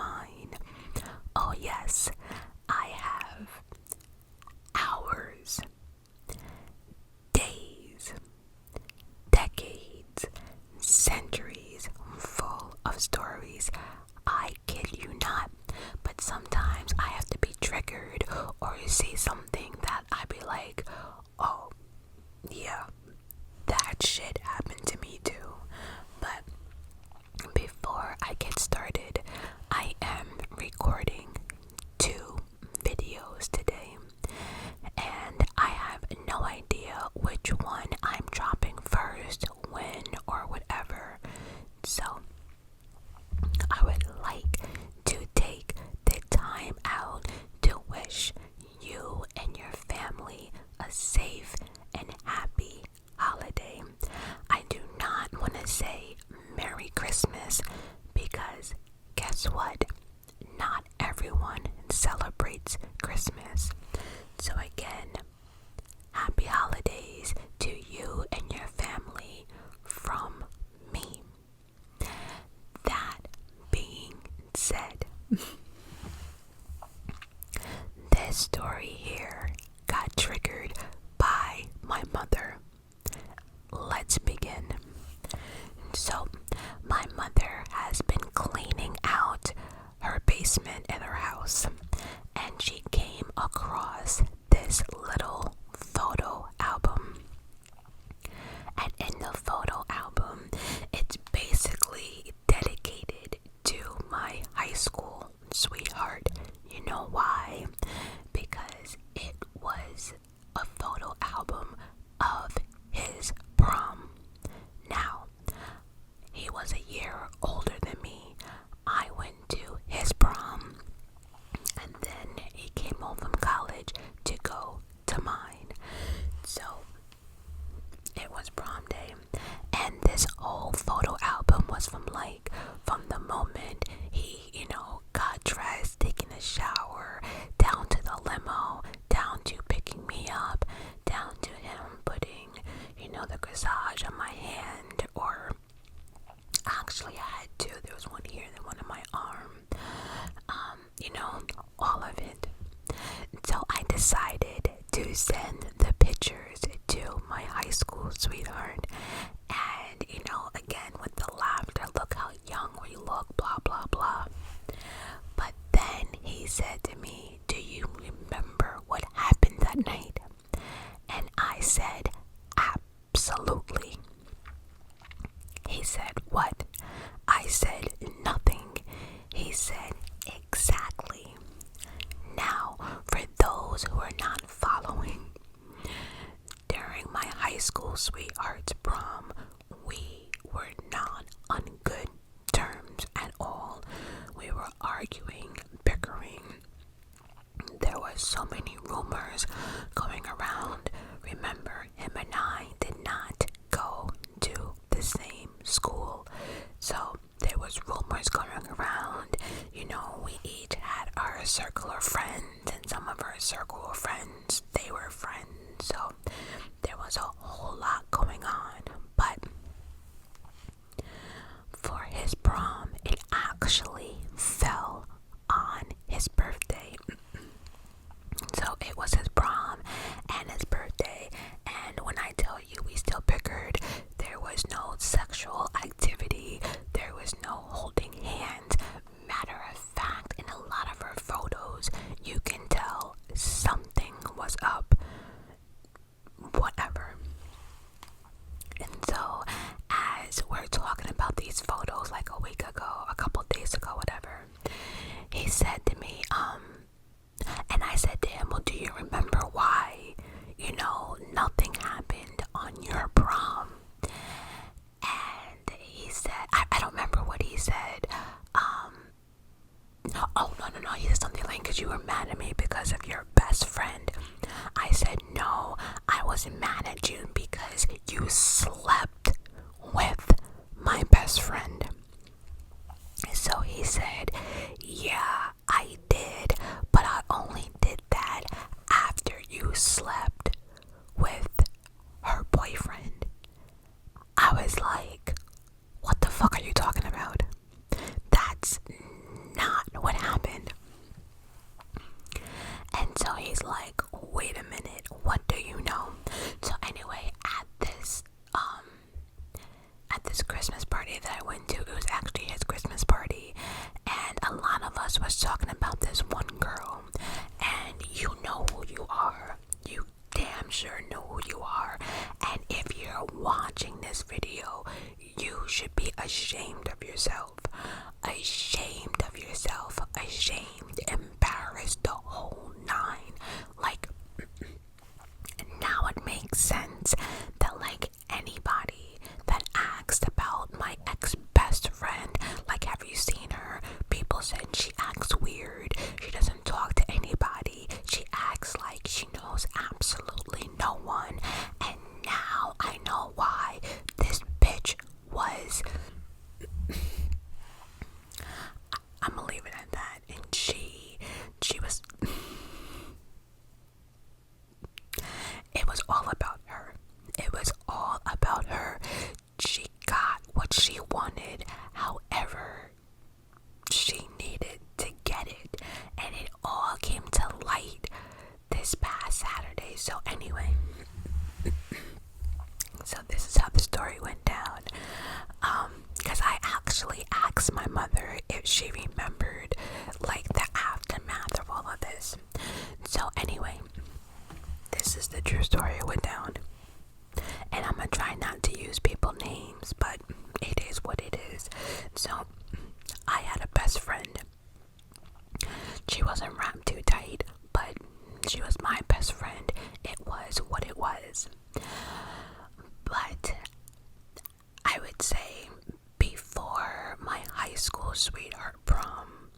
mine. Oh yes, I have hours, days, decades, centuries full of stories. I kid you not, but sometimes I have to be triggered or see something that I be like, oh, yeah, that shit happened to me too. But before I get started, I am recording 2 videos today, and I have no idea which one I'm dropping first, when, or whatever. So I would like to take the time out to wish you and your family a safe and happy holiday. I do not want to say Merry Christmas because guess what? Not everyone celebrates Christmas. So again, happy holidays to you and your family from me. That being said, this story here got triggered by my mother. Let's begin. So, my mother has been cleaning out her basement in her house, and she came across this little photo album. And in the photo album, it's basically dedicated to my high school sweetheart. You know why? Because it was a photo album of his prom. Now, he was a year older than me. I went to his prom, and then he came home from college to go to mine. So it was prom day, and this whole photo album was from the moment he, got dressed, taking a shower, down to the limo, down to picking me up, down to him putting, the corsage on my hand, or actually I had 2. There was one here and one on my arm. All of it. So I decided to send the pictures to my high school sweetheart. And, again, with the laughter, look how young we look, blah, blah, blah. But then he said to me, do you remember what happened that night? And I said, absolutely. He said, what? I said, nothing. He said, exactly. Now, for those who are not following, during my high school sweetheart's prom, we were not on good terms at all. We were arguing, bickering. There were so many rumors going around. Remember, him and I did not go to the same school. So there was rumors going around. We each had our circle of friends, and some of our circle of friends, they were friends. So there was a whole lot going on. But for his prom, it actually fell on his birthday. So it was his prom and his birthday, and when I tell you we still bickered, there was no sexual activity, there was no holding hands. Matter of fact, in a lot of our photos, you can tell something was up. Whatever. And so, as we're talking about these photos like a week ago, a couple days ago, whatever, he said to me, and I said to him, well, do you remember why, nothing happened on your prom? And he said, I don't remember what he said. Oh, no, he said something like, because you were mad at me because of your best friend. I said, no, I wasn't mad at you because you slept with my best friend. So he said, yeah, I did, but I only did that after you slept with her boyfriend. I was like, what the fuck are you talking about? That's not was talking about this one girl, and you know who you are. You damn sure know who you are. And if you're watching this video, you should be ashamed of yourself. Ashamed of yourself. Ashamed, embarrassed, the whole nine. Like, now it makes sense that, like, anybody that asked about my ex-best friend, like, have you seen her? People said she acts weird. She doesn't talk to anybody. She acts like she knows absolutely no one. And now I know why this bitch was... I'm gonna leave it at that. And she was... It was all about her. It was all about her. She got what she wanted, however she needed to get it. And it all came to light this past Saturday. So anyway, so this is how the story went down. Because I actually asked my mother if she remembered, like, the aftermath of all of this. So anyway, this is the true story it went down. And I'm gonna try not to use people's names, but it is what it is. So, I had a best friend. She wasn't wrapped too tight, but she was my best friend. It was what it was. But I would say before my high school sweetheart prom,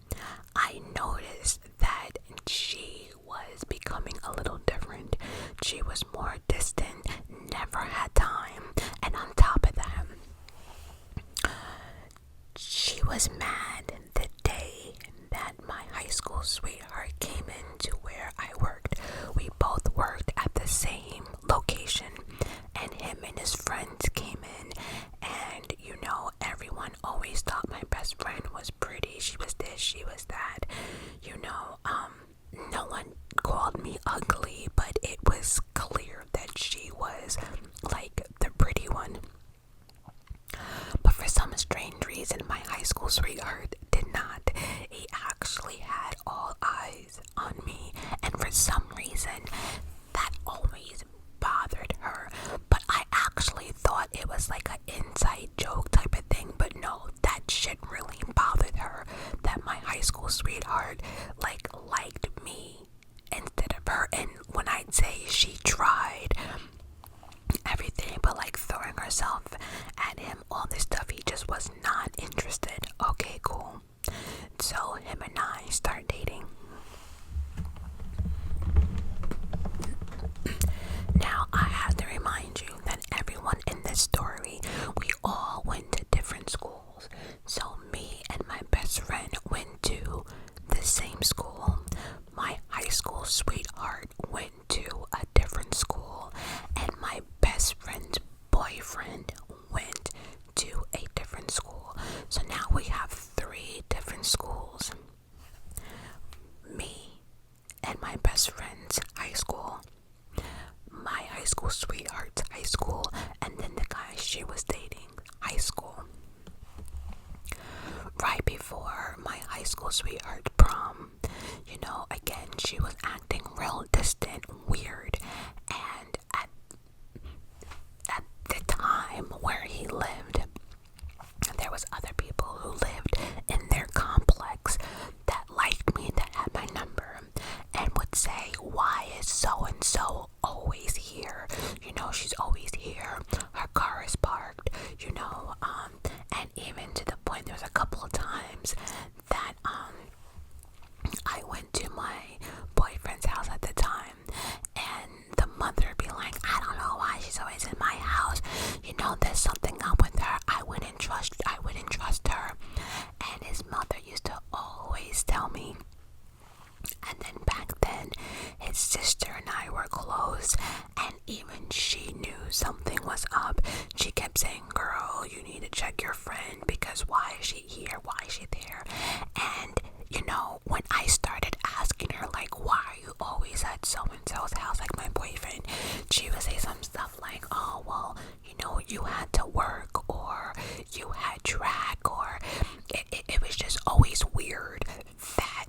I noticed that she was becoming a little different. She was more distant, never had time, and on top of that, she was mad the day that my high school sweetheart came into where I worked. We both worked at the same location, and him and his friends came in, and you know, everyone always thought my best friend was pretty. She was this, she was that, you know. No one called me ugly, but it was clear that she was like the pretty one. But for some strange reason, my high school sweetheart did not. He actually had all eyes on me, and for some reason, that always bothered her. But I actually thought it was like an inside joke type of thing. But no, that shit really bothered her. That my high school sweetheart liked me instead of her. And when I'd say she tried everything but like throwing herself at him, all this stuff, he just was not interested. Okay, cool. So him and I start dating. Now I have to remind you that everyone in this story, we all went to different schools. So me and my best friend went to the same school. My high school sweetheart went to a different school, and my best friend's boyfriend went to a different school. So now we have 3 different schools. Me and my best friend's high school, my high school sweetheart's high school, and then the guy she was dating, high school. Right before my high school sweetheart prom, you know, again, she was acting real distant, weird, and at the time where he lived, there was other people who lived in their complex that liked me, that had my number, and would say, why is so-and-so always here? You know, she's always here. Her car is parked, you know, and even to the point, there was a couple of times that, I went to my boyfriend's house at the time, and the mother would be like, I don't know why she's always in my house. You know, there's something up with her. I wouldn't trust her. And his mother used to always tell me. And then back then, his sister and I were close, and even she knew something was up. She kept saying, girl, you need to check your friend, because why is she here? Why is she there? And, you know, when I started asking her, like, why are you always at so-and-so's house, like my boyfriend, she would say some stuff like, oh, well, you know, you had to work, or you had drag, or it was just always weird that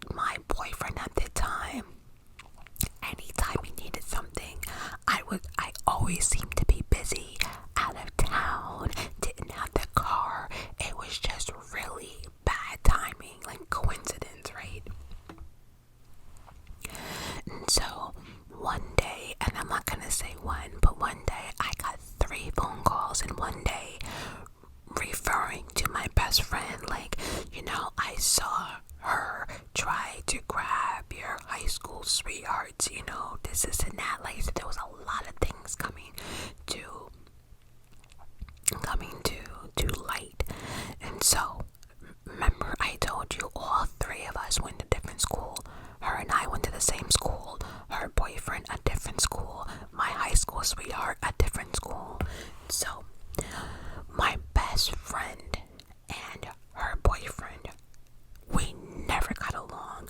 sweethearts, this is and that. Like, so there was a lot of things coming to light. And so, remember I told you all three of us went to different school. Her and I went to the same school. Her boyfriend, a different school. My high school sweetheart, a different school. So, my best friend and her boyfriend, we never got along.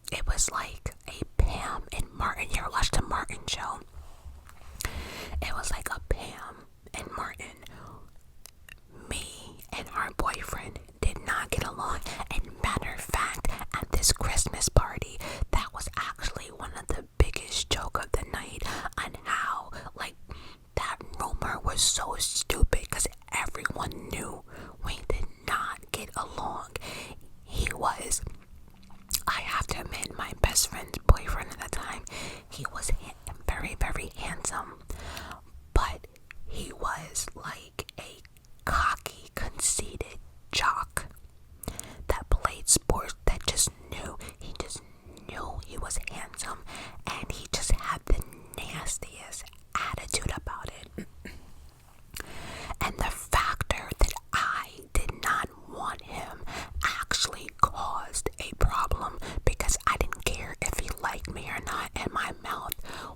It was like a Pam and Martin. You ever watched the Martin show? It was like a Pam and Martin. Me and her boyfriend did not get along. And matter of fact, at this Christmas party, that was actually one of the biggest joke of the night on how, like, that rumor was so stupid because everyone knew we did not get along. I have to admit, my best friend's boyfriend at the time, he was very, very handsome, but he was like a cocky, conceited jock that played sports that he just knew he was handsome, and he just had the nastiest attitude about it. And the factor that I did not want him actually caused a problem because I didn't care if he liked me or not, and my mouth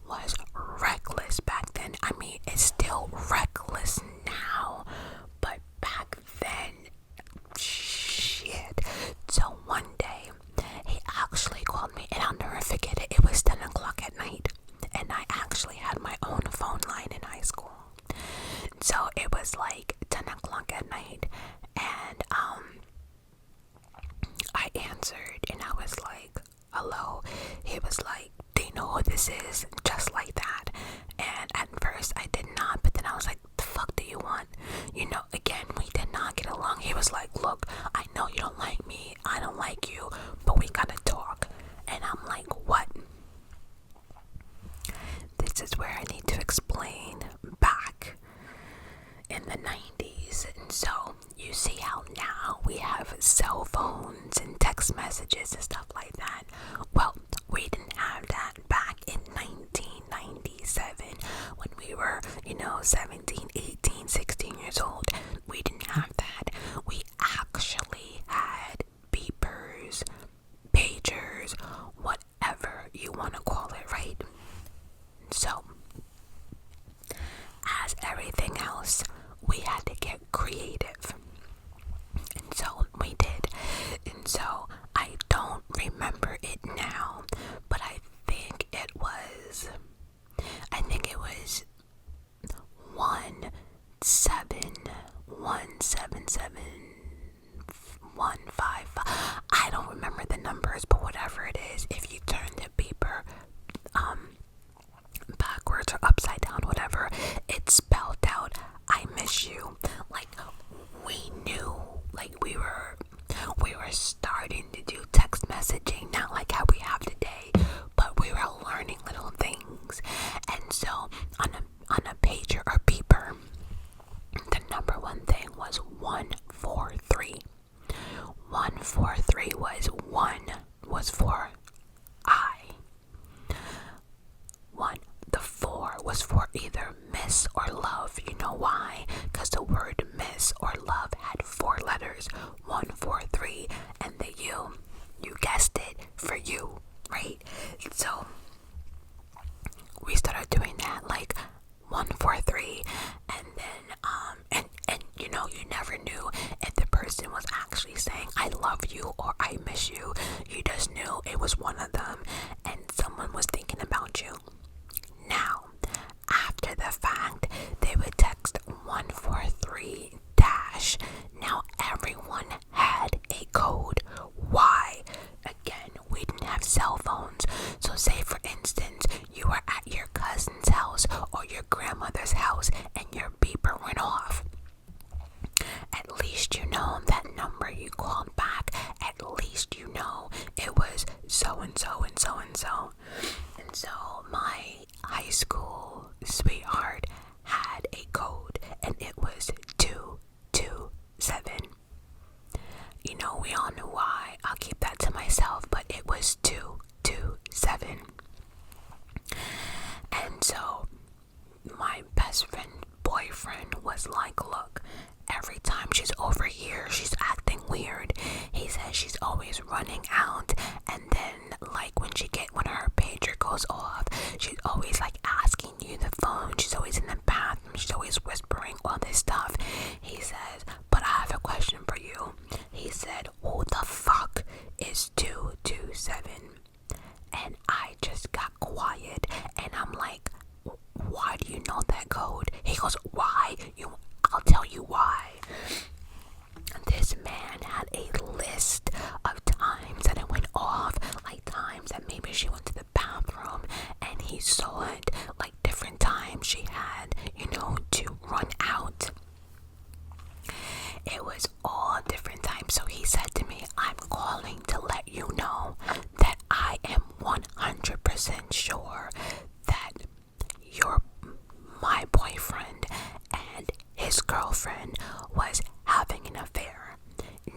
was reckless back then. I mean, it's still reckless now, but back then, shit. So one day, he actually called me, and I'll never forget it. It was 10 o'clock at night, and I actually had my own phone line in high school. So it was like 10 o'clock at night, and I answered, and I was like, hello. He was like, do you know who this is? Just like that. And at first I did not, but then I was like, the fuck do you want? Again, we did not get along. He was like, look, I know you don't like me, I don't like you, but we gotta talk. And I'm like, what? This is where I need to explain back in the 90s. And so you see how now we have cell phones and text messages and stuff like that. Well, we didn't have that back in 1997 when we were 17, 18, 16 years old. We didn't have that. We actually had beepers, pagers, whatever you want to call it, right? So, as everything else, we had to get creative. And so we did. And so I don't remember it now, but I think it was 1717715. I don't remember the numbers, but whatever it is, if you turn the beeper backwards or upside down, whatever, it spelled out I miss you. Like, we knew, like, we were starting to do text messaging, not like how we have today, but we were learning little things. And so on a pager or beeper, the number one thing was 143. 143 was for I. The 4 was for either miss or love. You know why? Because the word miss or love had 4 letters. 1, 4, 3, and the U. You guessed it, for you, right? So we started doing that, like 1, 4, 3, and then you never knew if the person was actually saying I love you or I miss you. You just knew it was one of them, and someone was thinking about you. Now, after the fact, they would text 143 dash. Now everyone had a code. Why? Again, we didn't have cell phones. So say for instance, you were at your cousin's house or your grandmother's house and your beeper went off. At least you know that number you called back. At least you know it was so and so and so and so. And so my high school sweetheart had a code, and it was 227. We all knew why. I'll keep that to myself, but it was 227. best friend boyfriend was like, look, every time she's over here, she's acting weird. He says she's always running out, and then like when her pager goes off, she's always like asking you the phone. She's always in the bathroom. She's always whispering all this stuff. He says, but I have a question for you. He said, who the fuck is 227? And I just got quiet, and I'm like, why do you know that code? He goes, why? I'll tell you why. This man had a list of times that it went off, like times that maybe she went to the bathroom, and he saw it, like different times she had, to run out. It was all different times. So he said to me, I'm calling to let you know that I am 100% sure that you're my boyfriend and his girlfriend was having an affair.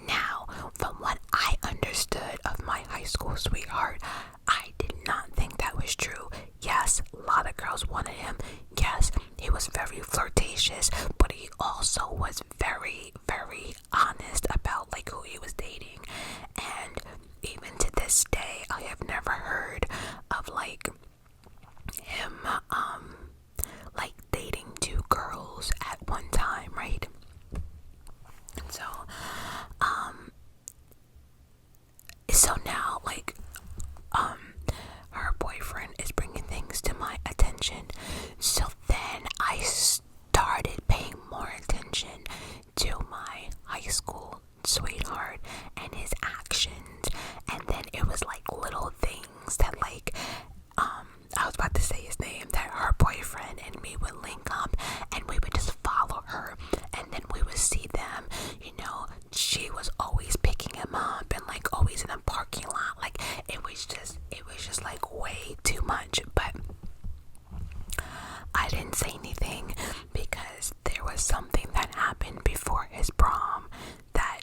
Now, from what I understood of my high school sweetheart, I did not think that was true. Yes, a lot of girls wanted him. Yes, he was very flirtatious, but he also was very, very honest about like who he was dating. And even to this day, I have never heard of like him like dating two girls at one time, right? So now like her boyfriend is bringing things to my attention. So then I started paying more attention to my high school sweetheart and his actions. And then it was like little things that like I was about to say his name, that her boyfriend and me would link up, and we would just follow her, and then we would see them, she was always picking him up, and like always in a parking lot. Like it was just like way too much. But I didn't say anything because there was something that happened before his prom that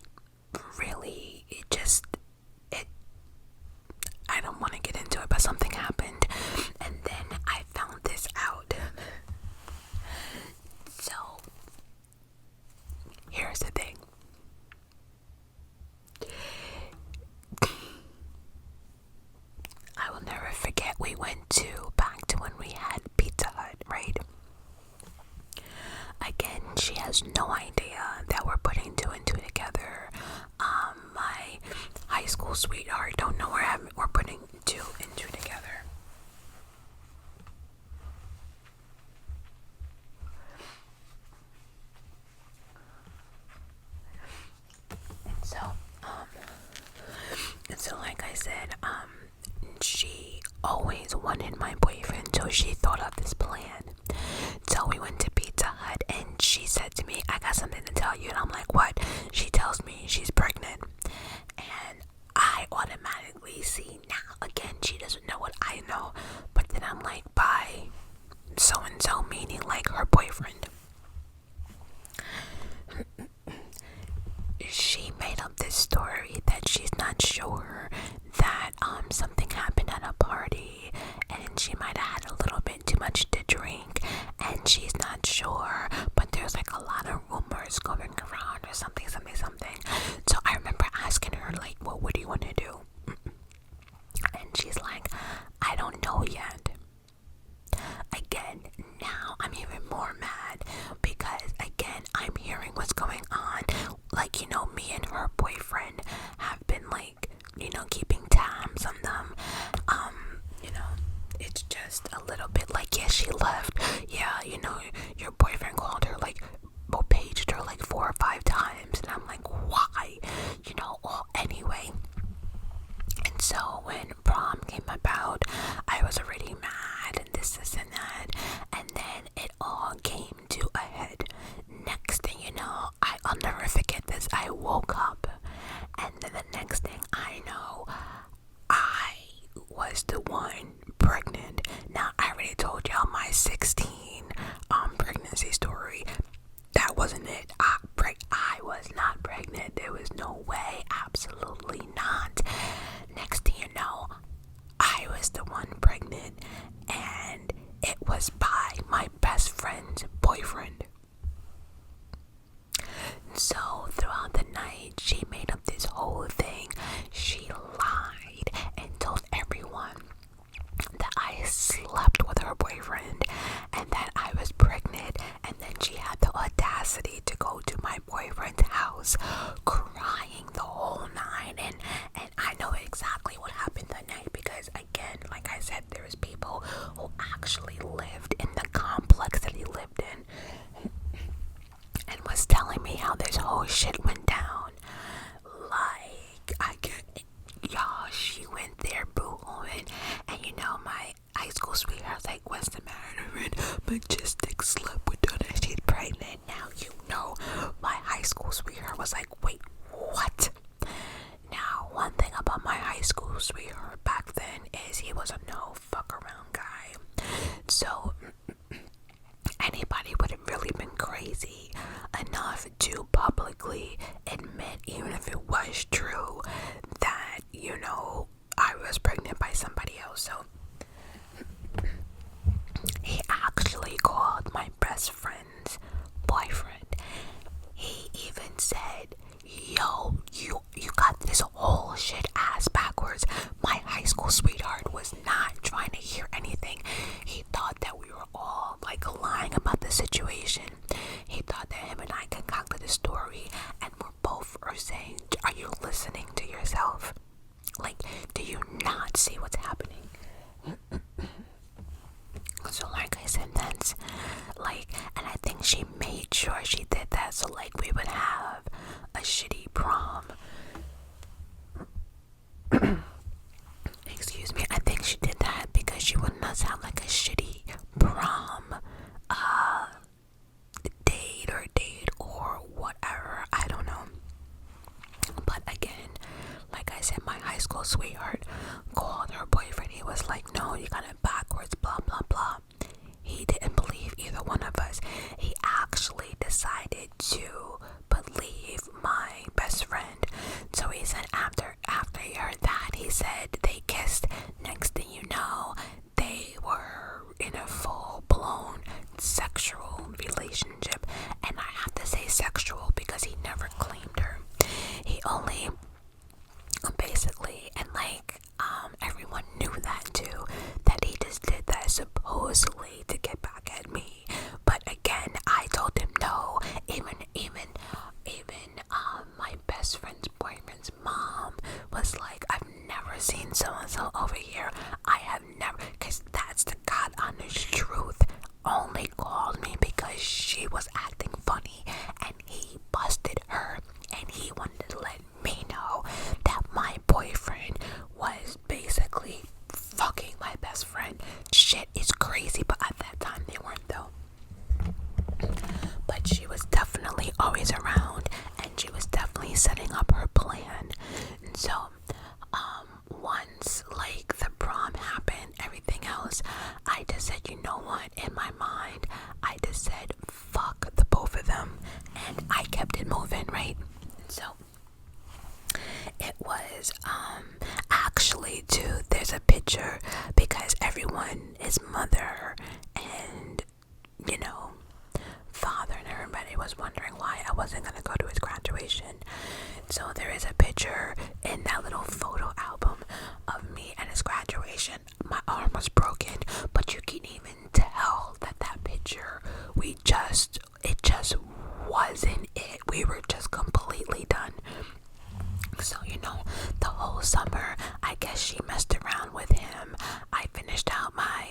really I don't want to get into it, but something happened, and then I found this out. So here's the thing. I will never forget, we went back to when we had Pizza Hut, right? Again, she has no idea that we're putting two and two together. My high school sweetheart don't know we're putting two and two together. And so like I said, she always wanted my boyfriend, so she thought of this plan. So we went to Pizza Hut, and she said to me, I got something to tell you. And I'm like, what? She tells me she's pregnant, and I automatically see now, again, she doesn't know what I know, but then I'm like, by so-and-so, meaning like her boyfriend. She made up this story that she's not sure that something happened at a party, and she might have had a little bit too much to drink, and she's not sure, but there's like a lot of rumors going around or something. So I remember asking her like, well, what do you want to do? And she's like, I don't know yet. Again, now I'm even more mad because again, I'm hearing what's going on. Like, me and her boyfriend have been like, keeping tabs on them. It's just a little bit like, yeah, she left. Yeah, your boyfriend called her like, or paged her like 4 or 5 times. And I'm like, why? Anyway. And so when prom came about, I was already mad and this and that. And then it all came to a head. Next thing you know, I'll never forget this. I woke up, and then the next thing I know, I was the one pregnant. Now, I already told y'all my 16 pregnancy story. That wasn't it. I was not pregnant. There was no way. Absolutely not. Next thing you know, I sweetheart, like, what's the matter? And Majestic slept with her and she's pregnant. Now you know. My high school sweetheart was like, wait, what? Now, one thing about my high school sweetheart back then is he was a no fuck around guy. So anybody would have really been crazy enough to publicly admit, even if it was true, that, you know, I was pregnant by somebody else. So he actually called my best friend's boyfriend. He even said, yo, you got this whole shit ass backwards. My high school sweetheart was not trying to hear anything. He thought that we were all like lying about the situation. He thought that him and I concocted a story, and we're both are saying, are you listening to yourself? Like, do you not see what's happening? So like I said, that's like, and I think she made sure she did that so like we would have a shitty prom. Excuse me, I think she did that because she wouldn't us have like a shitty prom date or whatever. I don't know. But again, like I said, my high school sweetheart called her boyfriend. He was like, no, you got it backwards, blah blah blah. He didn't believe either one of us. He actually decided to believe my best friend. So he said after he heard that, he said they kissed. Next thing you know, they were in a full-blown sexual relationship. And I have to say sexual because he never claimed her. He only basically, and like everyone knew that too, that he just did that supposedly to get back at me. But again, I told him no. Even my best friend's boyfriend's mom was like, I've never seen so and so over here. I have never, because that's the God honest truth. Only called me because she was acting funny, and he busted her, and he wanted to let me know that my boyfriend was basically fucking my best friend. Shit is crazy, but at that time they weren't though. But she was definitely always around, and she was definitely setting up her plan. And so once like the prom happened, everything else, I just said, you know what, in my mind I just said fuck the both of them, and I kept it moving, right? So it was actually too, there's a picture because everyone is mother and, you know, father, and everybody was wondering why I wasn't gonna go to his graduation. So there is a picture in that little photo album of me at his graduation. My arm was broken, but you can even tell that picture, it just wasn't it. We were just completely done. So, you know, the whole summer, I guess she messed around with him. I finished out my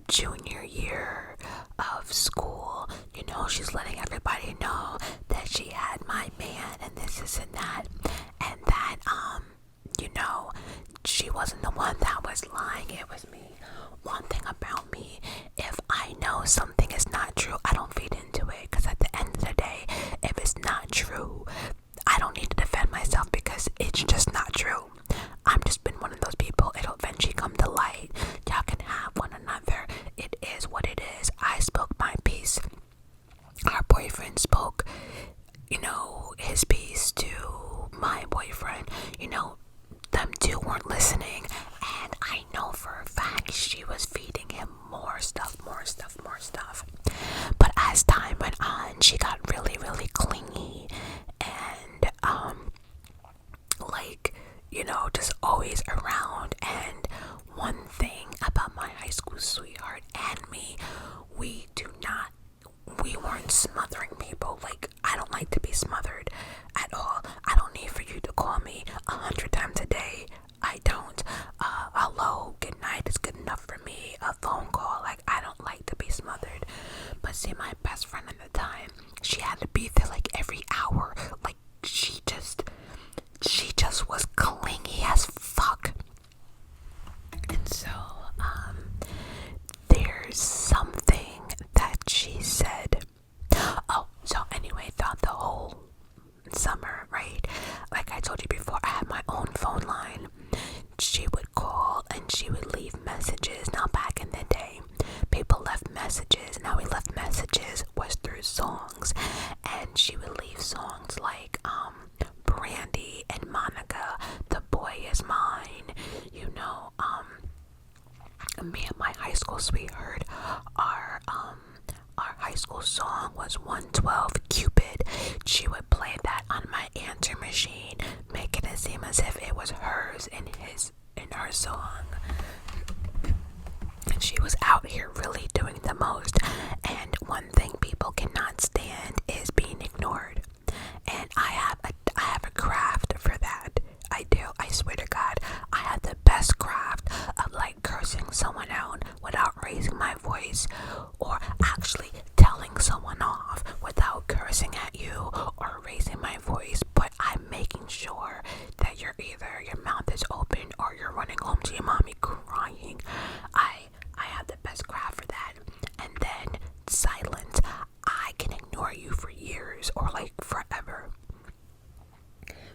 junior year of school. You know, she's letting everybody know that she had my man and this and that. And that, you know, she wasn't the one that was lying. It was me. One thing about me, if I know something is not true, I don't feed into it. Because at the end of the day, if it's not true, I don't need to defend myself because it's just not true. I've just been one of those people. It'll eventually come to light. Y'all can have one another. It is what it is. I spoke my piece. Our boyfriend spoke, you know, his piece to my boyfriend. You know, them two weren't listening. And I know for a fact she was feeding him more stuff. But as time went on, she got really, really clingy. And, like, you know, just always around. And one thing about my high school sweetheart and me, we weren't smothering people. Like, I don't like to be smothered at all. I don't need for you to call me 100 times a day. I don't. Hello, good night is good enough for me. A phone call, like, I don't like to be smothered. But see, my best friend at the time, she had to be there like every hour. Like, she just was clingy as fuck. And so me and my high school sweetheart, our high school song was 112 Cupid. She would play that on my answer machine, making it seem as if it was hers in her song. And she was out here really doing the most. And one thing people cannot stand is being ignored. And I have a craft for that. I do. I swear to God, I have the best craft of like cursing someone out without raising my voice, or actually telling someone off without cursing at you or raising my voice. But I'm making sure that either your mouth is open or you're running home to your mommy crying. I have the best craft for that. And then silence. I can ignore you for years or like forever.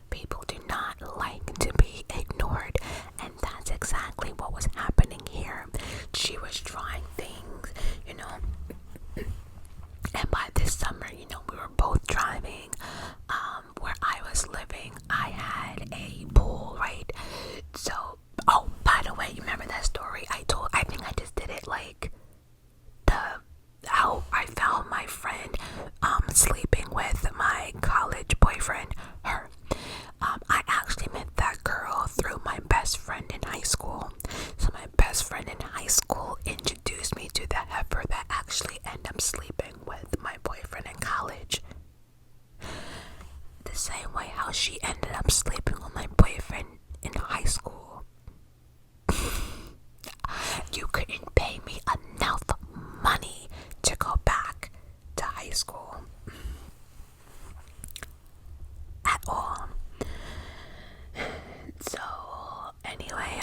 People do not like to be ignored, and that's exactly what was happening here. She was trying things, and by this summer, we were both driving. Where I was living, I had a pool, right? So, oh, by the way, you remember that story I told? I think I just did it like how I found my friend sleeping with my college boyfriend, her. I actually met that girl through my best friend in high school. So my best friend in high school introduced me to the heifer that actually ended up sleeping with my boyfriend in college. The same way how she ended up sleeping with my boyfriend in high school. You couldn't pay me enough money to go back to high school at all. So anyway,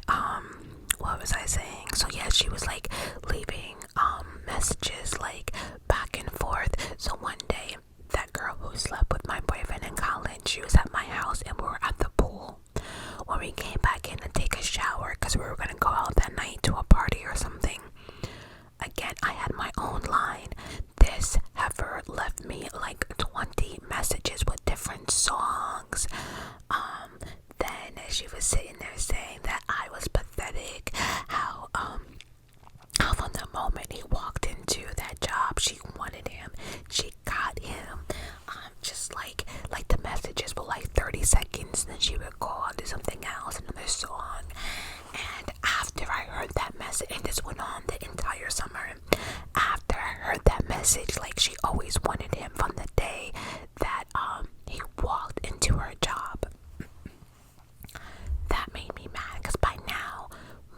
what was I saying? So yeah, she was like leaving messages like back and forth. So one day, that girl who slept with my boyfriend in college, she was at my house and we were at the pool. When we came back in to take a shower, because we were gonna go out that night to a party or something. Again, I had my own line. This heifer left me like 20 messages with different songs. Then she was sitting there saying that I was pathetic, how from the moment he walked into that job, she wanted him, she got him. Just like the messages were like 30 seconds, then she would go on to something else, another song. And after I heard that message, and this went on the entire summer, after I heard that message, like she always wanted him from the day that he walked into her job. That made me mad, because by now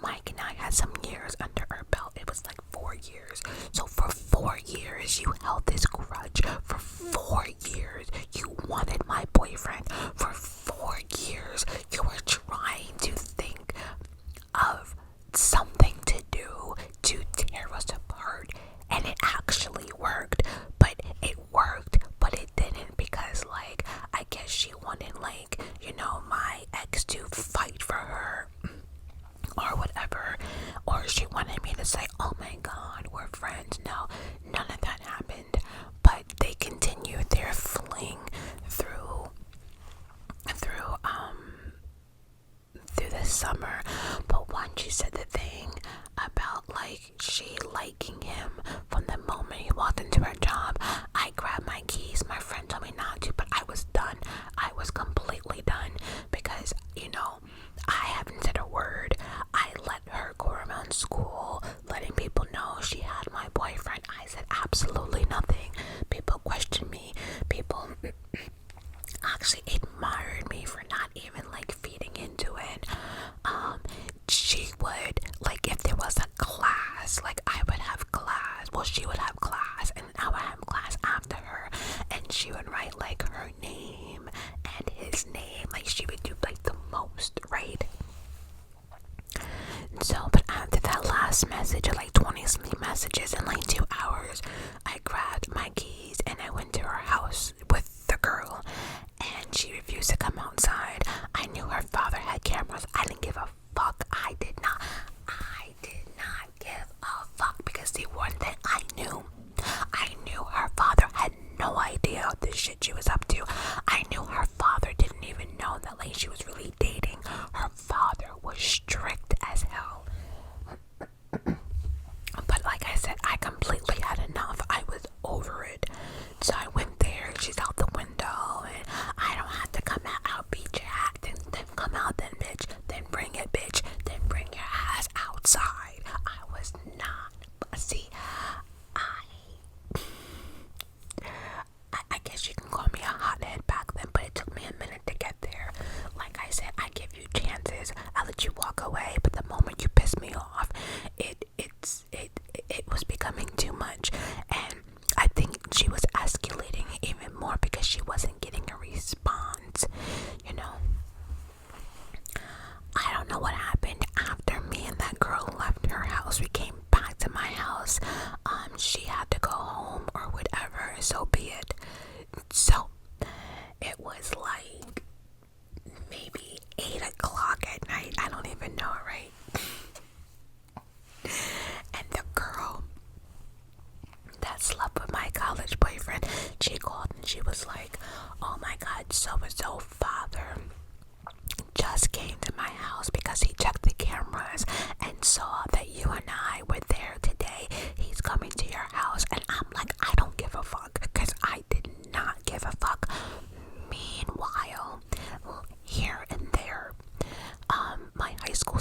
Mike and I had some years under our belt. It was like 4 years. So for 4 years you held this grudge. For 4 years you wanted my boyfriend. For 4 years you were trying to think of something to do to tear us apart, and it actually worked. But it didn't, because like I guess she wanted my ex to fight for her or whatever, or she wanted me to say, oh my god, we're friends. No, none of that happened. But they continued their fling through the summer. But once she said the thing about like she liking him from the moment he walked into her job, I grabbed my keys. My friend told me not to, but I was done. I was completely done, because I haven't said a word. I let her go around school letting people know she had my boyfriend. I said absolutely nothing. People questioned me. People actually admired me for not even like feeding into it. She would, like, if there was a class, like I would have class, well she would have class and I would have class after her, and she would write like her name and his name, like she would do like the most, right? So, but after that last message, or like 20 something messages in like 2 hours, I grabbed my keys and I went to her house with the girl, and she refused to come outside. I knew her father had cameras. I didn't give a fuck. I did not give a fuck, because the one thing I knew her father had no idea the shit she was up to. I knew her father didn't even know that like she was really dating. Her father was strict as hell.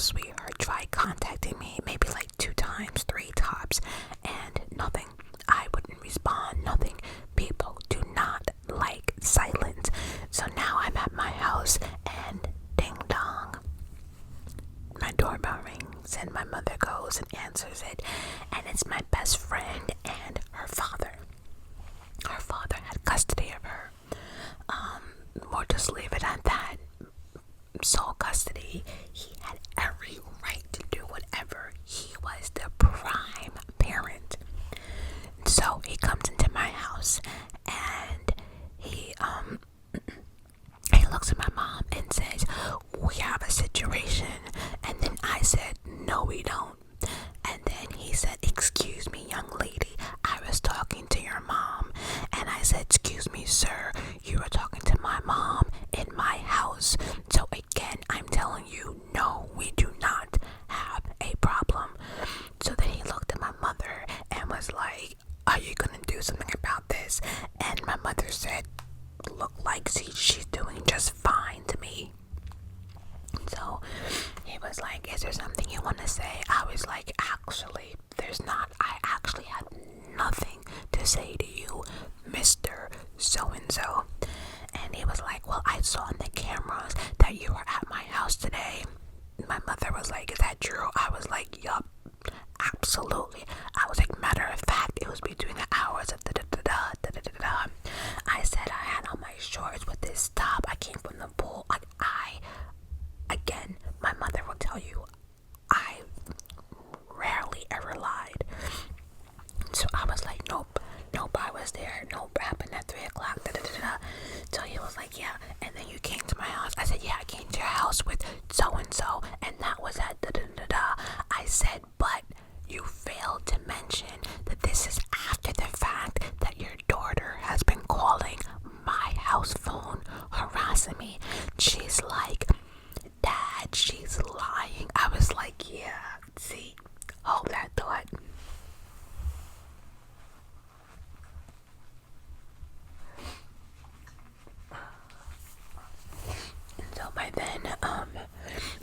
sweetheart tried contacting me maybe like 2 times, 3 tops, and nothing. I wouldn't respond, nothing. People do not like silence. So now I'm at my house and ding dong, my doorbell rings and my mother goes and answers it, and it's my best friend and her father. Her father had custody of her. Or just leave it at that. Sole custody. He had every right to do whatever. He was the prime parent. So he comes into my house and he looks at my mom and says, "We have a situation." And then I said, "No, we don't." And then he said, "Excuse me, young lady, I was talking to your mom." And I said, "Excuse me, sir, you were talking to my mom in my house. So again, I'm telling you, no, we do not have a problem." So then he looked at my mother and was like, "Are you gonna do something about this?" And my mother said, "Look like she's doing just fine to me." So he was like, "Is there something you want to say?" I was like, "Actually, there's not. I actually have nothing to say to you, Mr. So-and-so." And he was like, "Well, I saw on the cameras that you were at my house today." My mother was like, "Is that true?" I was like, "Yup, absolutely." I was like, "Matter of fact, it was between the hours of da-da-da-da, da-da-da-da." I said I had on my shorts with this top. I came from the pool. Again, my mother will tell you, I rarely ever lied. So I was like, nope, I was there. Nope, it happened at 3 o'clock. Da-da-da-da. So he was like, "Yeah, and then you came to my house." I said, "Yeah, I came to your house with so-and-so, and that was at da-da-da-da." I said, "But you failed to mention that this is after the fact that your daughter has been calling my house phone, harassing me." She's like, "Dad, she's lying." I was like, "Yeah, see, hold that thought." So by then,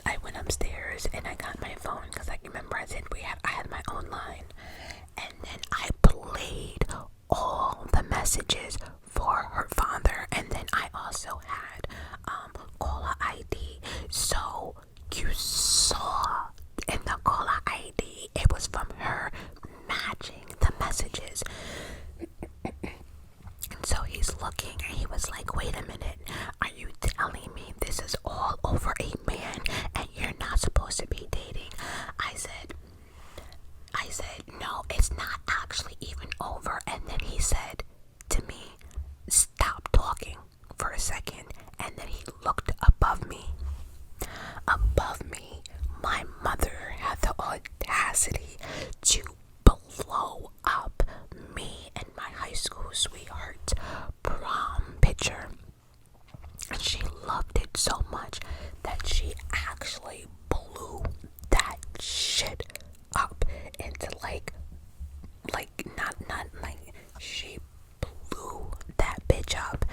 I went upstairs and I got my phone because I remember I said I had my own line, and then I played all the messages for her father, and then I also had caller ID. So you saw in the caller ID it was from her matching the messages. And so he's looking and he was like, "Wait a minute, are you telling me this is all over a man and you're not supposed to be dating?" I said, "No, it's not actually even over." And then he said to me, "Stop talking for a second." And then he looked above me. Above me, my mother had the audacity to blow up me and my high school sweetheart prom picture. And she loved it so much that she actually blew that shit up into like not like, she blew that bitch up.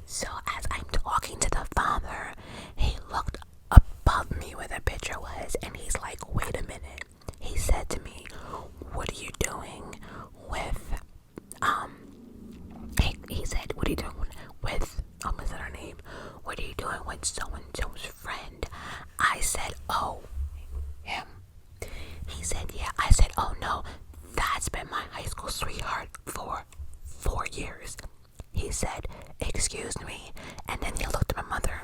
So as I'm talking to the father, he looked above me where the picture was, and he's like, "Wait a minute." He said to me, "What are you doing with he said, "What are you doing with what's her name? What are you doing with so-and-so's friend?" I said, "Oh, him." He said, "Yeah." I said, "Oh no, that's been my high school sweetheart for 4 years." He said, "Excuse me." And then he looked at my mother.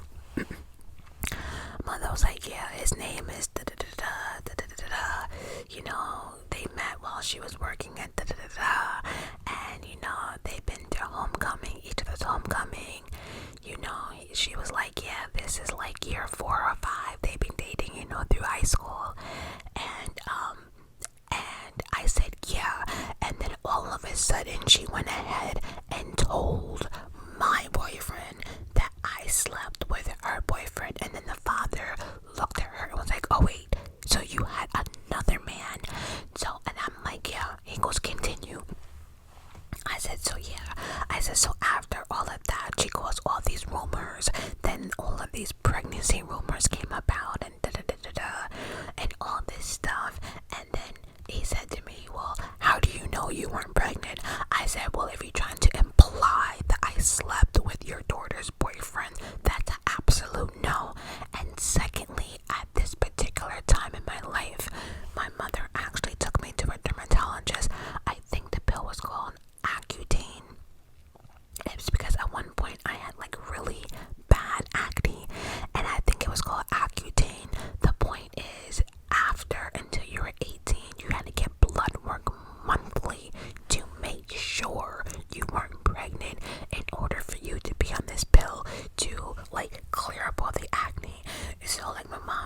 Mother was like, "Yeah, his name is da-da-da-da, da-da-da-da. You know, they met while she was working at da-da-da-da. And, you know, they've been to homecoming, each other's homecoming. You know," she was like, "Yeah, this is like year 4 or 5. They've been dating, you know, through high school." And I said, "Yeah." And then all of a sudden, she went ahead and told my boyfriend that I slept with her boyfriend. And then the father looked at her and was like, "Oh wait, so you had another man?" So, and I'm like, "Yeah." He goes, "Continue." I said, "So yeah." I said, "So after all of that, she caused all these rumors. Then all of these pregnancy rumors came about, and da da da da da.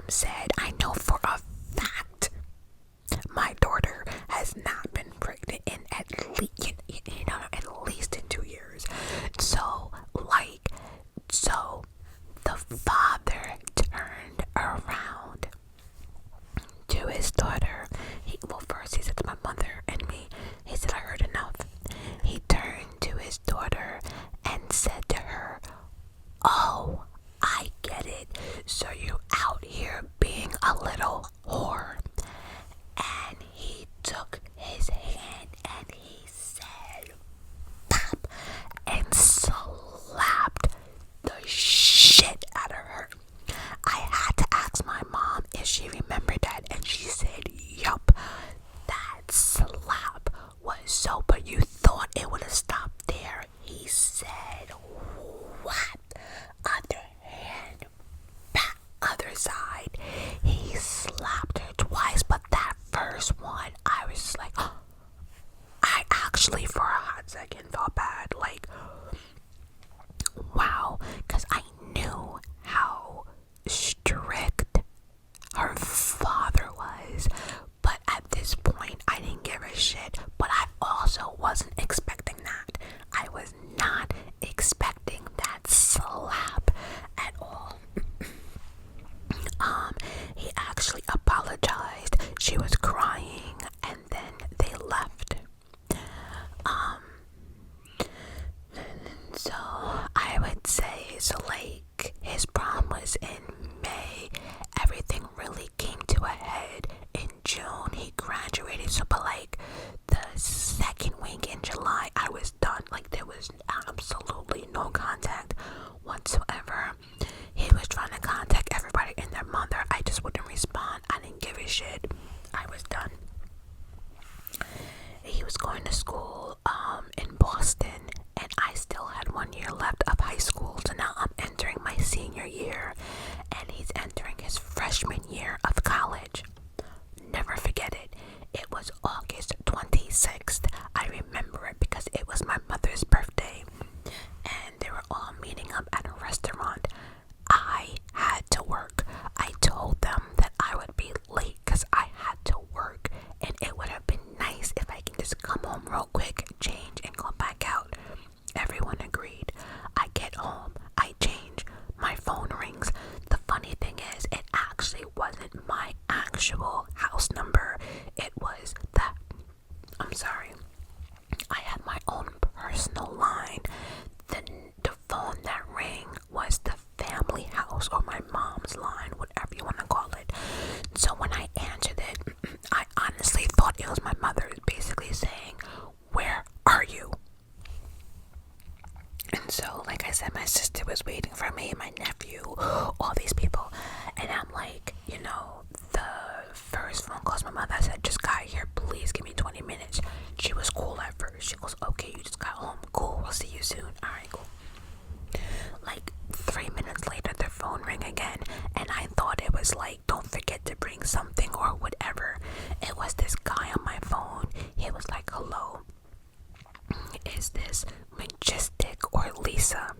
said, I know for a fact my daughter has not been pregnant in at least in 2 years. So the father turned around to his daughter. First he said to my mother and me, he said, I heard enough. He turned to his daughter and said to her, oh, I get it. So you out here being a little whore. And he took his hand and he said, pop, and slapped the shit out of her. I had to ask my mom if she remembered that, and she said, yup, that slap was so, but you thought it would have stopped there. He said, what? Other hand, back, other side. He slapped her twice, but that first one, I was just like, oh. I actually for a hot second felt bad, like, wow, because I knew how strict her father was, but at this point I didn't give a shit. But I also wasn't expecting that. I was not expecting that slap at all. He actually apologized. She was crying, and then they left. So I would say, like, his prom was in May. Everything really came to a head in June. He graduated. So, but like the second week in July, I was done. Like, there was absolutely no contact whatsoever. He was trying to contact everybody and their mother. I just wouldn't respond. I didn't give a shit. I was done. He was going to school in Boston, and I still had 1 year left of high school. So now I'm entering my senior year, and he's entering his freshman year of college. Never forget it. It was August 26th. I remember it because it was my mother's birthday, and they were all meeting up at a restaurant. I had to work. I told them that I would be late because I had to work, and it would have been nice if I can just come home real quick, change, and go back out. Everyone agreed. I get home, I change, my phone rings. The funny thing is, it actually wasn't my actual house number. It was I had my own personal line. The phone that rang was the family house, or my mom's line, whatever you want to call it. So when I answered it, I honestly thought it was my mother basically saying, where are you? And so, like I said, my sister was waiting for me, my nephew, all these people. And I'm like, the first phone calls my mother, I said, just got here, please give me 20 minutes. She was cool at first. She goes, okay, you just got home. Cool, we'll see you soon. Alright, cool. Like 3 minutes later, their phone rang again, and I thought it was like, don't forget to bring something or whatever. It was this guy on my phone. He was like, hello, is this Majestic or Lisa?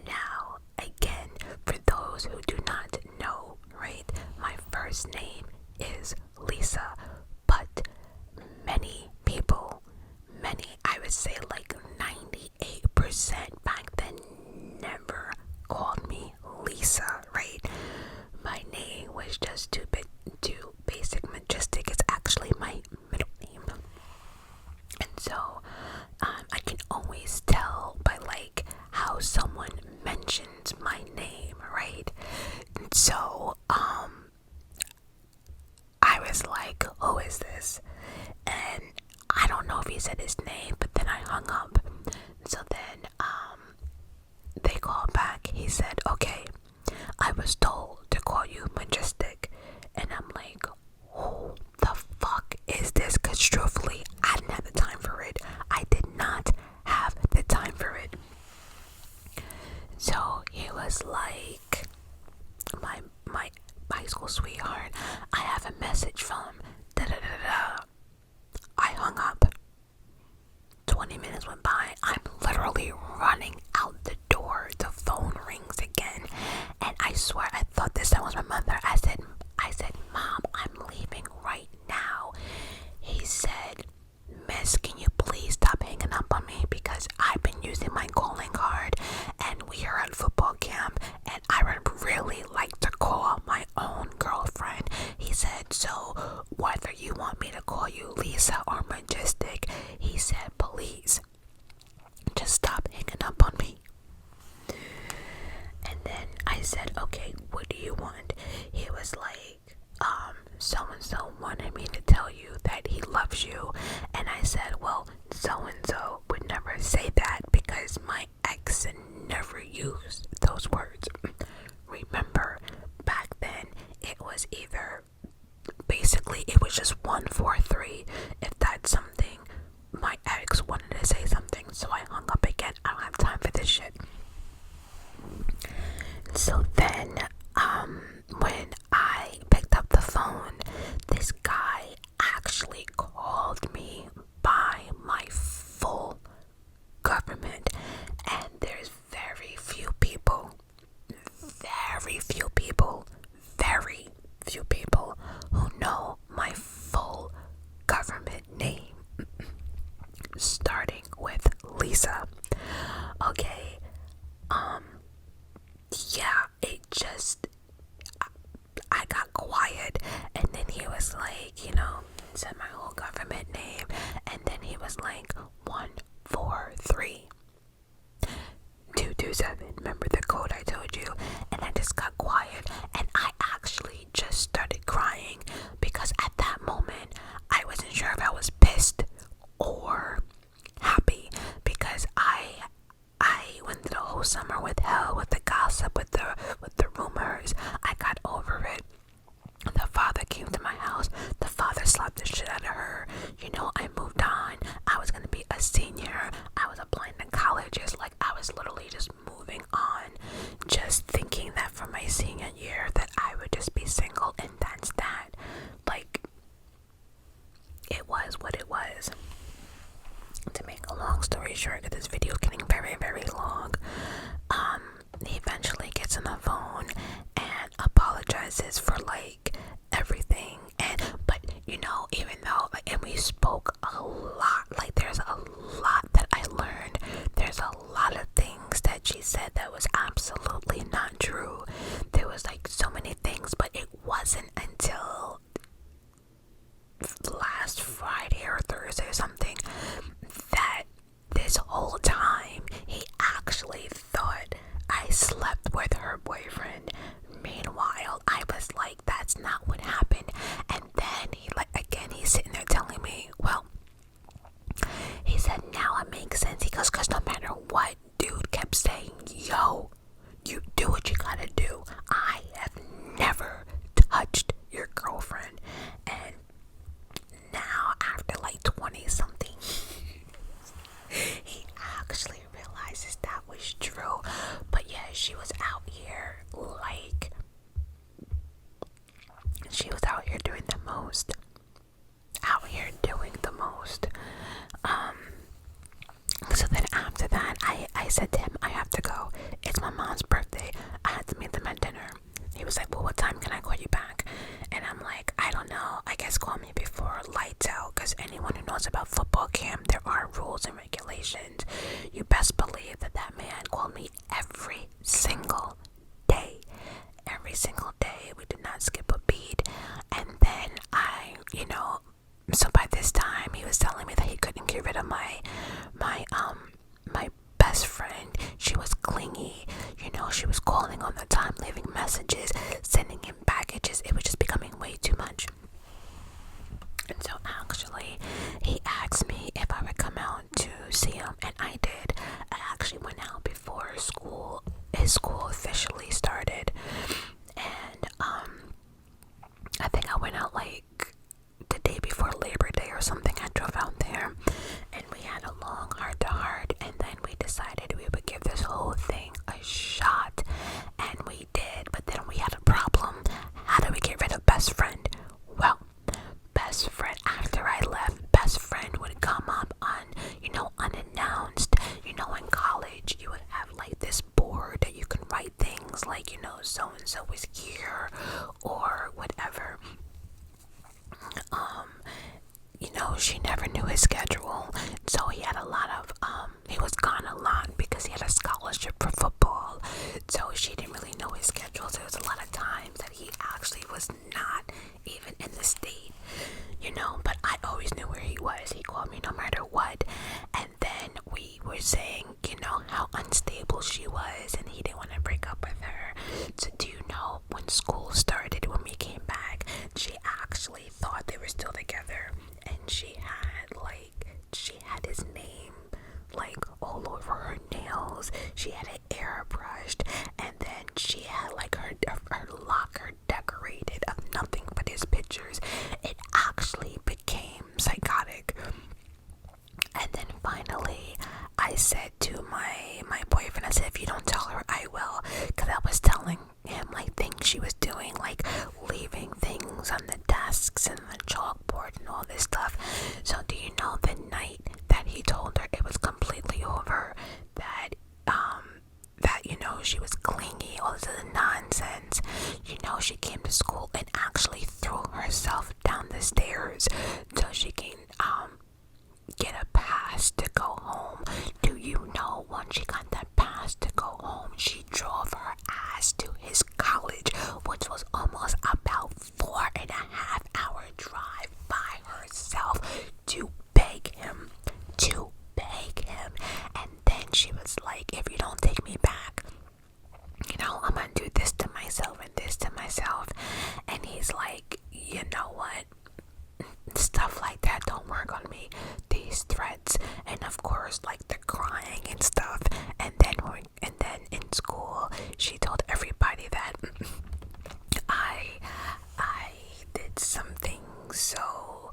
Now, again, for those who do not know, right, my first name is Lisa, but many people, I would say like 98% back then, never called me Lisa, right? My name was just too basic. Majestic is actually my middle name. And so I can always tell by like how someone mentions my name, right? And so I was like, who is this? And I don't know if he said his name, but then I hung up. So then they called back. He said, okay, I was told to call you Majestic. And I'm like, who the fuck is this? Because truthfully, I didn't have the time for it. I did not have the time for it. So he was like, my high school sweetheart, I have a message from da-da-da-da. I hung up. 20 minutes went by. I'm literally running out the door. The phone rings again, and I swear I thought this time was my mother. I said, Mom, I'm leaving right now. He said, Miss, can you please stop hanging up on me because I've been using my calling card and we are at football camp and I would really like to call my own girlfriend. He said, so whether you want me to call you Lisa or Majestic, he said, please just stop hanging up on me. And then I said, okay, what do you want? He was like, so-and-so wanted me to tell you that he loves you. And I said, well, so-and-so would never say that because my ex never used those words. Remember, back then, it was it was just 1, 4, 3. If that's something, my ex wanted to say something, so I hung up again. I don't have time for this shit. So then, when I picked up the phone, this guy actually called me by my full government, and there's very few people who know my full government name, starting with Lisa. Okay, yeah, I got quiet, and then he was like, said my whole government name, and then he was like, 143 227. Remember the code I told you? And I just got quiet, and I actually just started crying because at that moment I wasn't sure if I was pissed or happy because I went through the whole summer with hell, with the gossip, with the rumors. I got over it. The father came to my house. The father slapped the shit out of her. I moved on. I was gonna be a senior. I was applying to colleges. Like, I was literally just moving on, just thinking that for my senior year that I would just be single, and that's that. Like, it was what it was. To make a long story short, because this video is getting very, very long, he eventually gets on the phone and apologizes for like everything, but even though and we spoke a lot, like there's a lot that I learned, there's a lot of things that she said that was absolutely not true. There was like so many things, but it wasn't until last Friday or Thursday or something that this whole time he actually thought I slept with her boyfriend. Meanwhile, I was like, that's not what happened. And then he's sitting there telling me, well, he said, now it makes sense. He goes, because no matter what, dude kept saying, yo, you do what you gotta do. I have never touched your girlfriend. And now, after like 20 something, he actually realizes that was true. But yeah, she was out here doing the most. So then after that, I said to him, I have to go. It's my mom's birthday. I had to meet them at dinner. He was like, well, what time can I call you back? And I'm like, I don't know. I guess call me before lights out, because anyone who knows about football camp, there are rules and regulations. You best believe that man called me every single day. Every single day. We did not skip a beat. And then so by this time he was telling me that he couldn't get rid of my best friend. She was clingy. She was calling all the time, leaving messages, sending him packages. It was just becoming way too much. And so actually he asked me if I would come out to see him, and I did. I actually went out before his school officially started, and I think I went out like the day before Labor Day or something. I drove out there and we had a long heart-to-heart, and then we decided we would give this whole thing a shot, and we did. But then we had a problem. How do we get rid of best friend? Well, best friend, after I left, best friend would come up on unannounced. In college you would have like this board that you can write things like so and so-and-so was here or whatever. She never knew his schedule, so he had a lot of, he was gone a lot because he had a scholarship for football, so she didn't really know his schedule, so there was a lot of times that he actually was not even in the state, but I always knew where he was. He called me no matter what, and then we were saying, how unstable she was, and he didn't want to break up with her. So do you know, when school started, when we came back, she actually thought they were still together, and she had his name all over her nails. She had it airbrushed, and then she had her locker decorated of nothing but his pictures. It actually became psychotic. And then finally, I said to my boyfriend, I said, if you don't tell her, I will. Because I was telling him, things she was doing, leaving things on the desks and the chalkboard and all this stuff. So do you know, the night that he told her it was completely over, that she was clingy, all this other nonsense, she came to school and actually threw herself down the stairs so she can get a pass to go home. Do you know, when she got that pass to go home, she drove her ass to his college, which was almost about 4.5-hour drive by herself, to beg him. And then she was like, if you don't take me back, I'm gonna do this to myself and this to myself. And he's like, you know what, stuff like that don't work on me. These threats, and of course, the crying and stuff. And then in school, she told everybody that I did something, so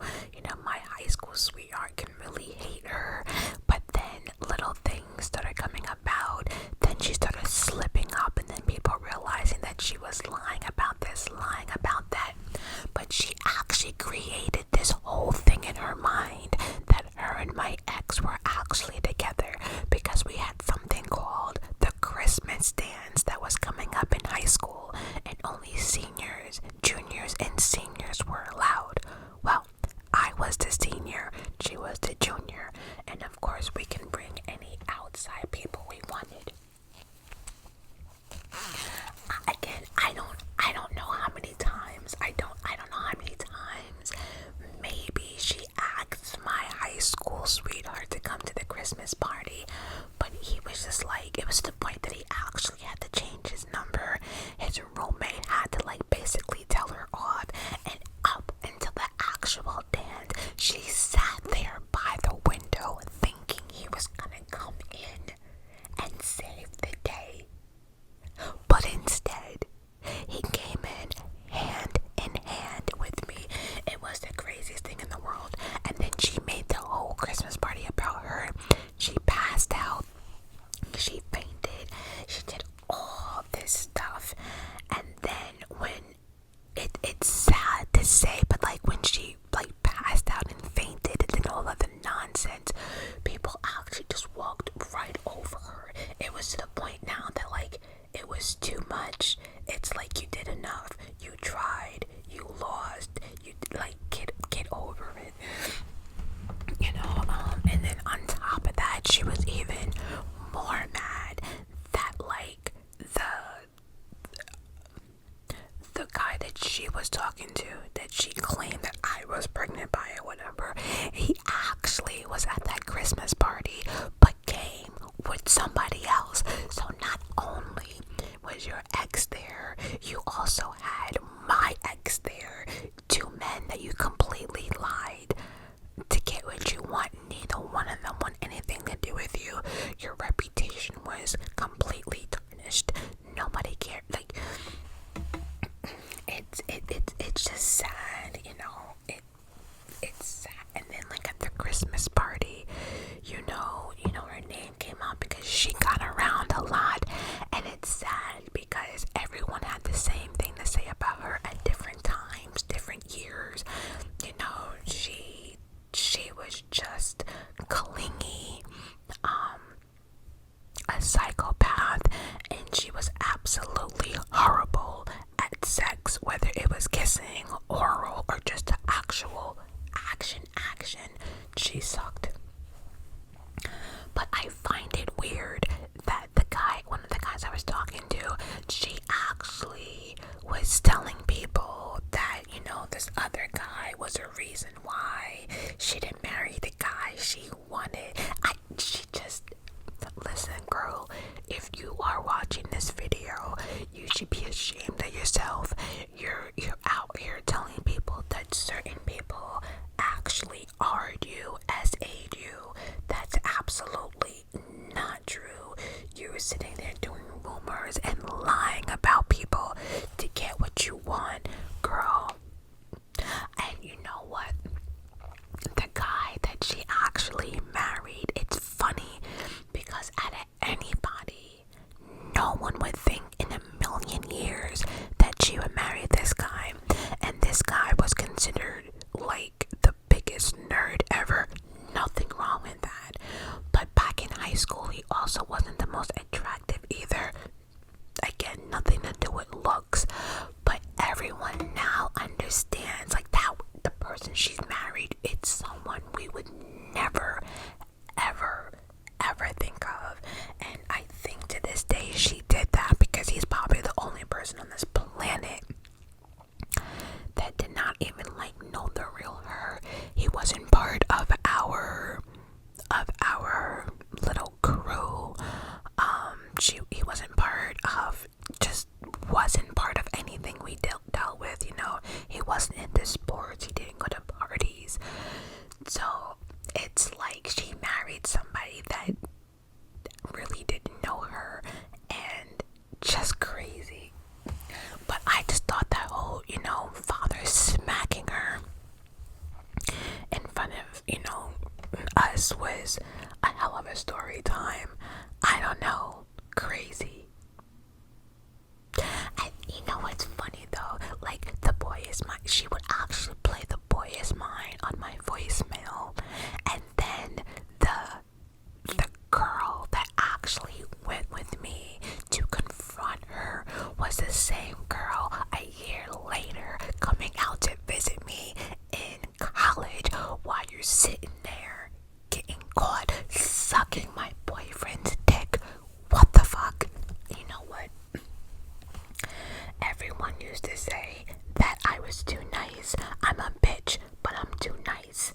my high school sweetheart can really hate her. But then little things started coming about. Then she started slipping up, and then people realizing that she was lying about this, lying about that. But she actually created this whole thing in her mind that her and my ex were actually together, because we had something called the Christmas dance that was coming up in high school, and only seniors, juniors, and seniors were allowed. Well, I was the senior, she was the junior, and of course we can bring any outside people we wanted. Again, I don't know how many times, I don't know how many times maybe she asked my high school sweetheart to come to the Christmas party, but he was just it was to the point that he actually had to change his number. His roommate had to basically tell her off, and up until the actual dance, she sat there by the window thinking he was gonna come in and save the day. But instead, he came hand in hand with me. It was the craziest thing in the world. And then she made the whole Christmas party about her. She passed out. She fainted. She did all this stuff. And then when it's sad to say, but when she passed out and fainted and did all of the nonsense, people actually just walked right over her. It was to the point now that it was too much. It's you did enough. You tried. You lost. You get over it. And then on top of that, she was even more mad that the guy that she was talking to, that she claimed that I was pregnant by or whatever, he actually was at that Christmas party, but came with somebody else. So not only was your ex there, you also had my ex there. Two men that you completely lied to get what you want. Neither one of them want anything to do with you. Your reputation was completely tarnished. Nobody cared. It's just sad, it's sad. And then at the Christmas party, her name came out because she got around a lot, and it's sad because everyone had the same thing to say about her at different times, different years. She was just clingy, a psychopath. was telling people that, this other guy was a reason why she didn't marry the guy she wanted. Listen, girl, if you are watching this video, you should be ashamed of yourself. You're out here telling people that certain people actually argue as aid you. That's absolutely not true. You're sitting there doing rumors and lying about people to get what you want, girl. And you know what? The guy that she actually married, it's funny because out of anybody, no one would think in a million years that she would marry this guy. And this guy was considered like the biggest nerd ever. Nothing wrong with that. But back in high school, he also wasn't the most attractive either. Again, nothing to do with looks. But everyone now understands, like, that the person she's married, it's someone we would never, ever think of. And I think to this day she did that because he's probably the only person on this planet that did not even know the real her. He wasn't part of our little crew. He wasn't part of, just wasn't part of anything we dealt with. He wasn't into sports. He didn't go to parties. So it's like she married somebody that really didn't know her, and just crazy. But I just thought that whole, father smacking her in front of, us was a hell of a story time. I don't know, crazy. And you know what's funny though? The boy is mine. She would actually play the boy is mine on my voicemail, and then the girl that actually went with me to confront her was the same girl a year later coming out to visit me in college while you're sitting there getting caught sucking my boyfriend's dick. What the fuck? You know what? Everyone used to say that I was too nice. I'm a bitch, but I'm too nice.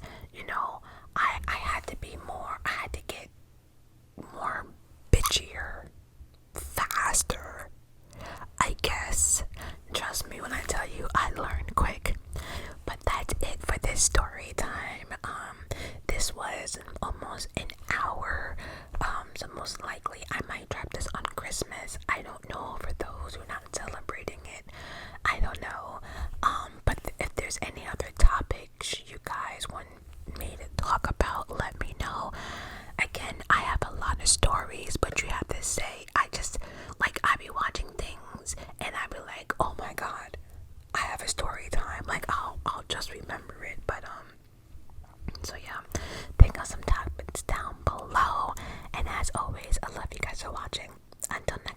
I had to be more, I had to get more bitchier, faster, I guess. Trust me when I tell you, I learned quick. But that's it for this story time. This was almost an hour. So most likely I might drop this on Christmas. I don't know, for those who are not celebrating it. I don't know. But if there's any other topics you guys want me to talk about, let me know. Again, I have a lot of stories, but you have to say, I be watching things and I be like, oh my god, I have a story time. I'll just remember it. But so yeah, think of some topics down below. And as always, I love you guys for watching. Until next